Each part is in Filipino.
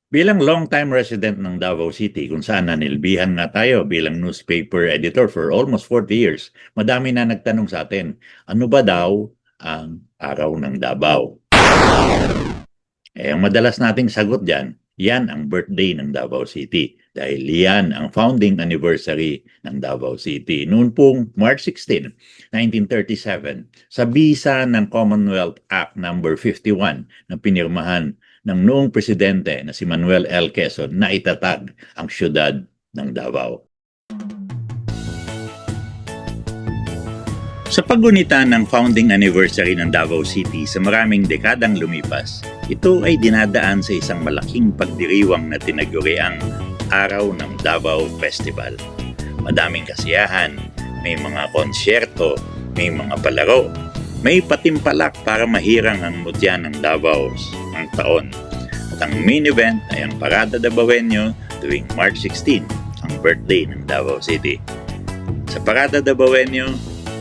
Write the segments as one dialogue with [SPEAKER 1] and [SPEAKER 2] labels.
[SPEAKER 1] Bilang long-time resident ng Davao City kung saan nanilbihan nga tayo bilang newspaper editor for almost 40 years, madami na nagtanong sa atin, ano ba daw ang Araw ng Davao? Ang madalas nating sagot dyan, yan ang birthday ng Davao City dahil yan ang founding anniversary ng Davao City. Noon pong March 16, 1937, sa bisa ng Commonwealth Act No. 51 na pinirmahan ng noong presidente na si Manuel L. Quezon na itatag ang siyudad ng Davao. Sa paggunita ng founding anniversary ng Davao City sa maraming dekadang lumipas, ito ay dinadaan sa isang malaking pagdiriwang na tinaguriang Araw ng Davao Festival. Madaming kasiyahan, may mga konsyerto, may mga palaro, may patimpalak para mahirang ang mutya ng Davao ang taon. At ang main event ay ang Parada Davaoenyo tuwing March 16, ang birthday ng Davao City. Sa Parada Davaoenyo,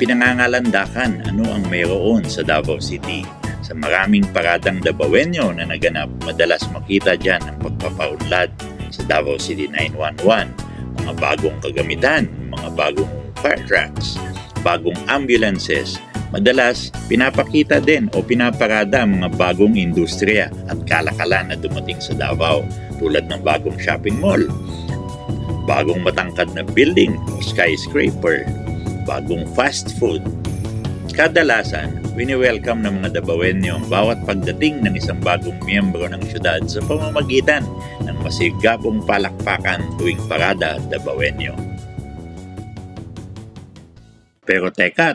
[SPEAKER 1] pinangangalandakan ano ang mayroon sa Davao City. Sa maraming paradang Davaoenyo na naganap, madalas makita dyan ang pagpapaunlad sa Davao City 911, mga bagong kagamitan, mga bagong fire trucks, bagong ambulances. Madalas, pinapakita din o pinaparada ang mga bagong industriya at kalakalan na dumating sa Davao tulad ng bagong shopping mall, bagong matangkad na building o skyscraper, bagong fast food. Kadalasan, wini-welcome ng mga Davaoenyo ang bawat pagdating ng isang bagong miyembro ng syudad sa pamamagitan ng masigabong palakpakan tuwing Parada Davaoenyo. Pero teka,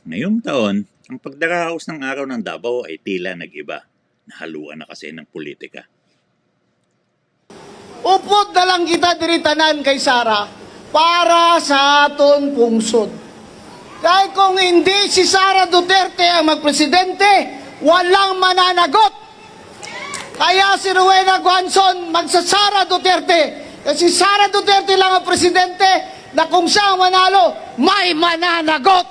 [SPEAKER 1] ngayong taon, ang pagdaraos ng Araw ng Davao ay tila nag-iba. Nahaluan na kasi ng politika.
[SPEAKER 2] Upod na lang kita diritanan kay Sara para sa aton pungsod. Dahil kung hindi si Sara Duterte ang magpresidente, walang mananagot. Kaya si Rowena Guanzon magsasara Duterte. Kasi Sara Duterte lang ang presidente na kung siya ang manalo, may mananagot.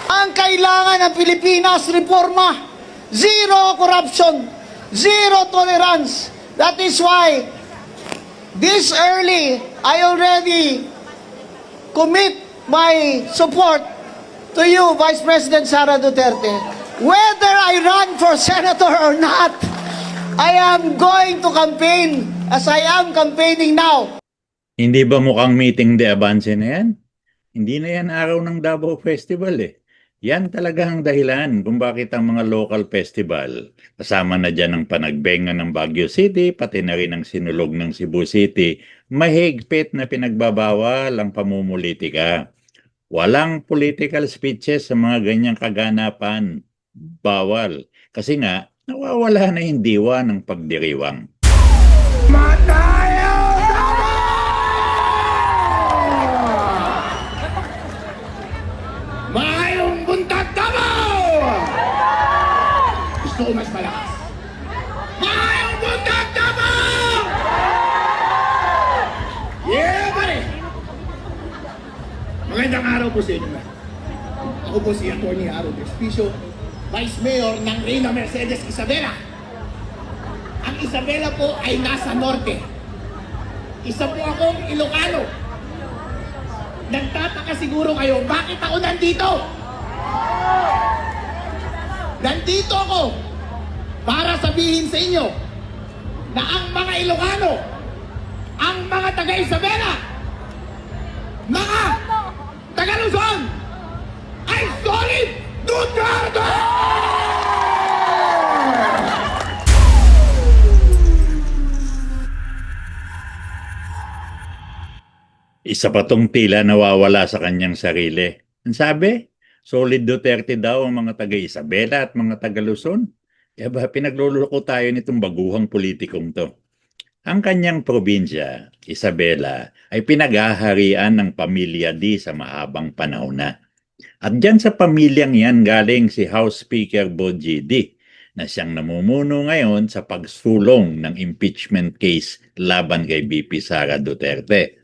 [SPEAKER 2] Ang kailangan ng Pilipinas, reforma. Zero corruption. Zero tolerance. That is why this early, I already commit my support to you, Vice President Sara Duterte. Whether I run for senator or not, I am going to campaign as I am campaigning now.
[SPEAKER 1] Hindi ba mukhang meeting de avance na yan? Hindi na yan Araw ng Davao Festival eh. Yan talaga ang dahilan kung bakit ang mga local festival, kasama na dyan ang panagbenga ng Baguio City, pati na rin ang sinulog ng Cebu City, mahigpit na pinagbabawal ang pamumulitika. Walang political speeches sa mga ganyang kaganapan. Bawal. Kasi nga, nawawala na yung diwa ng pagdiriwang.
[SPEAKER 3] Mayong buntag Davao! Gusto ko mas malakas. Mayong buntag Davao! Yeah, pare! Magandang araw po sa inyo. Ako po si Atty. Aaron Despicio, Vice Mayor ng Reyna Mercedes Isabela. Ang Isabela po ay nasa norte. Isa po akong Ilocano. Nagtataka siguro kayo, bakit ako nandito? Nandito ako para sabihin sa inyo na ang mga Ilocano, ang mga taga-Isabela, mga taga-Luzon, ay solid Duterte!
[SPEAKER 1] Isa pa tong tila nawawala sa kanyang sarili. Ang sabi, solid Duterte daw ang mga taga-Isabela at mga taga-Luzon. Kaya ba pinagluloko tayo nitong baguhang politikong to? Ang kanyang probinsya, Isabela, ay pinag-aharian ng pamilya D sa mahabang panahon na. At dyan sa pamilyang yan galing si House Speaker Bogie D na siyang namumuno ngayon sa pagsulong ng impeachment case laban kay VP Sara Duterte.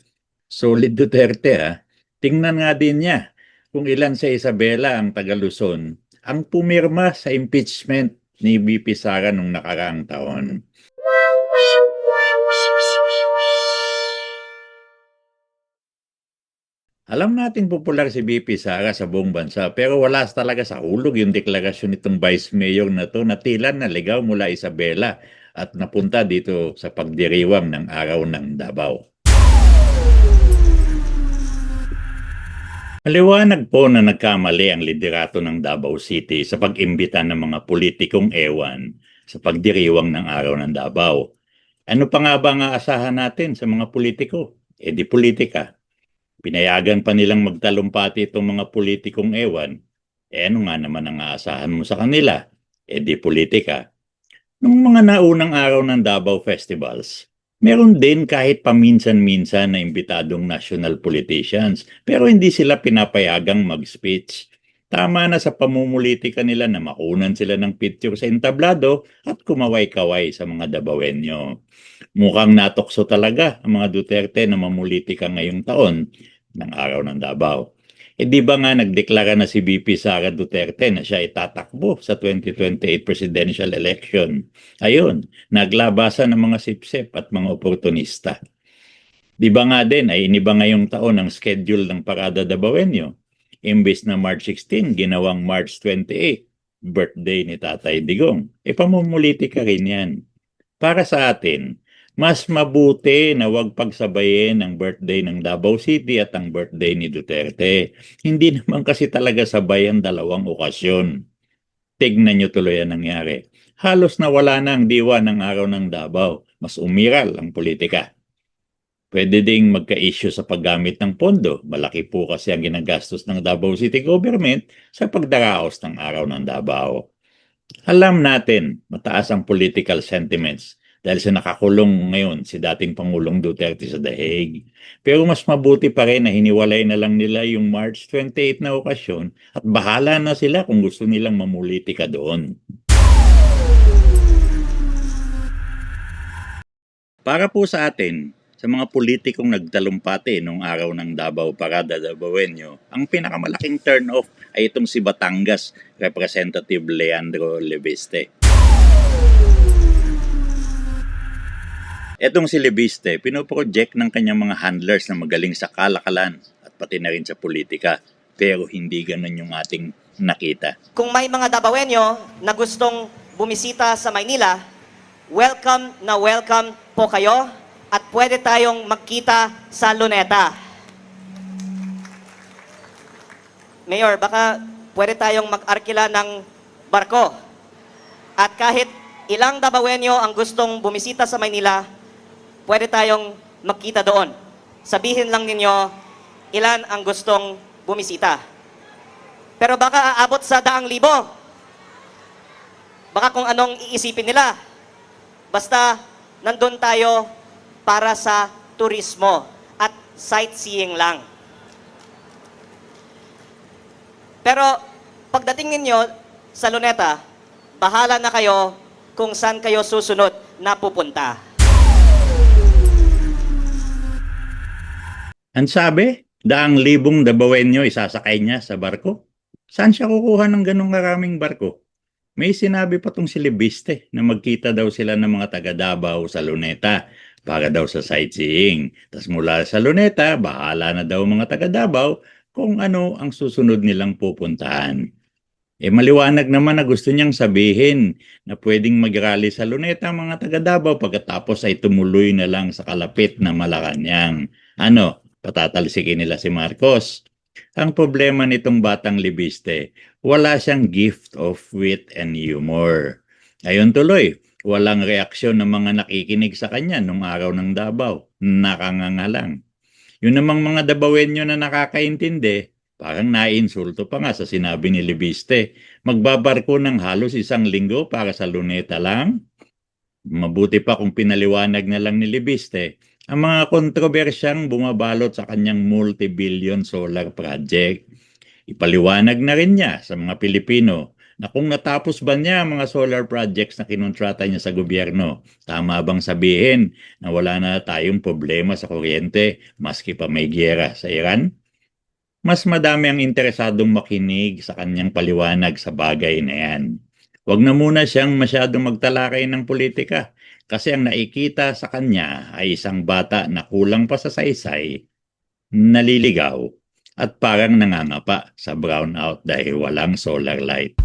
[SPEAKER 1] Solid Duterte ha. Tingnan nga din niya kung ilan sa Isabela ang taga-Luzon ang pumirma sa impeachment ni VP Sara nung nakaraang taon. Alam natin popular si VP Sara sa buong bansa pero wala talaga sa ulog yung deklarasyon nitong Vice Mayor na to na tila naligaw mula Isabela at napunta dito sa pagdiriwang ng araw ng Davao. Maliwanag po na nagkamali ang liderato ng Davao City sa pag-imbita ng mga politikong ewan sa pagdiriwang ng araw ng Davao. Ano pa nga ba ang aasahan natin sa mga politiko? Di politika. Pinayagan pa nilang magtalumpati itong mga politikong ewan. Ano nga naman ang aasahan mo sa kanila? Di politika. Nung mga naunang araw ng Davao Festivals, meron din kahit paminsan-minsan na imbitadong national politicians pero hindi sila pinapayagang mag-speech. Tama na sa pamumulitika nila na makunan sila ng picture sa entablado at kumaway-kaway sa mga Davaoenyo. Mukhang natokso talaga ang mga Duterte na mamulitika ngayong taon ng araw ng Davao. Di ba nga nagdeklara na si VP Sara Duterte na siya itatakbo sa 2028 presidential election? Ayun, naglabasan ng mga sipsip at mga oportunista. Di ba nga din ay iniba ngayong taon ang schedule ng Parada Davaoenyo? Imbes na March 16, ginawang March 28, birthday ni Tatay Digong. Pamumulitika rin yan. Para sa atin, mas mabuti na huwag pagsabayin ang birthday ng Davao City at ang birthday ni Duterte. Hindi naman kasi talaga sabay ang dalawang okasyon. Tignan nyo tuloy ang nangyari. Halos nawala na ang diwa ng araw ng Davao. Mas umiral ang politika. Pwede ding magka-issue sa paggamit ng pondo. Malaki po kasi ang ginagastos ng Davao City Government sa pagdaraos ng araw ng Davao. Alam natin, mataas ang political sentiments dahil sa nakakulong ngayon si dating Pangulong Duterte sa The Hague. Pero mas mabuti pa rin na hiniwalay na lang nila yung March 28 na okasyon at bahala na sila kung gusto nilang mamulitika doon. Para po sa atin, sa mga politikong nagtalumpati noong araw ng Davao Parada Davaoenyo, ang pinakamalaking turn-off ay itong si Batangas Representative Leandro Leviste. Etong si Leviste, pinoproject ng kanyang mga handlers na magaling sa kalakalan at pati na rin sa politika. Pero hindi ganun yung ating nakita.
[SPEAKER 4] Kung may mga Davaoenyo na gustong bumisita sa Maynila, welcome na welcome po kayo at pwede tayong magkita sa Luneta. Mayor, baka pwede tayong mag-arkila ng barko. At kahit ilang Davaoenyo ang gustong bumisita sa Maynila, pwede tayong magkita doon. Sabihin lang ninyo ilan ang gustong bumisita. Pero baka aabot sa 100,000. Baka kung anong iisipin nila. Basta nandun tayo para sa turismo at sightseeing lang. Pero pagdating ninyo sa Luneta, bahala na kayo kung saan kayo susunod na pupunta.
[SPEAKER 1] Ang sabi, 100,000 Davaoenyo isasakay niya sa barko. Saan siya kukuha ng ganong karaming barko? May sinabi pa tong si Leviste na magkita daw sila ng mga taga Davao sa Luneta para daw sa sightseeing. Tapos mula sa Luneta, bahala na daw mga taga Davao kung ano ang susunod nilang pupuntahan. Maliwanag naman na gusto niyang sabihin na pwedeng mag-rally sa Luneta ang mga taga Davao pagkatapos ay tumuloy na lang sa kalapit na Malacanang. Ano, patatalsikin nila si Marcos? Ang problema nitong batang Leviste, wala siyang gift of wit and humor. Ayun tuloy, walang reaksyon ng mga nakikinig sa kanya nung araw ng Davao. Nakanganga lang. Yun namang mga Davaoenyo na nakakaintindi, parang naiinsulto pa nga sa sinabi ni Leviste. Magbabarko ng halos 1 linggo para sa Luneta lang? Mabuti pa kung pinaliwanag na lang ni Leviste ang mga kontrobersyang bumabalot sa kanyang multi-billion solar project. Ipaliwanag na rin niya sa mga Pilipino na kung natapos ba niya ang mga solar projects na kinontrata niya sa gobyerno, tama bang sabihin na wala na tayong problema sa kuryente maski pa may giyera sa Iran? Mas madami ang interesadong makinig sa kanyang paliwanag sa bagay na yan. Huwag na muna siyang masyadong magtalakay ng politika kasi ang nakikita sa kanya ay isang bata na kulang pa sa saysay, naliligaw at parang nangangapa sa brownout dahil walang solar light.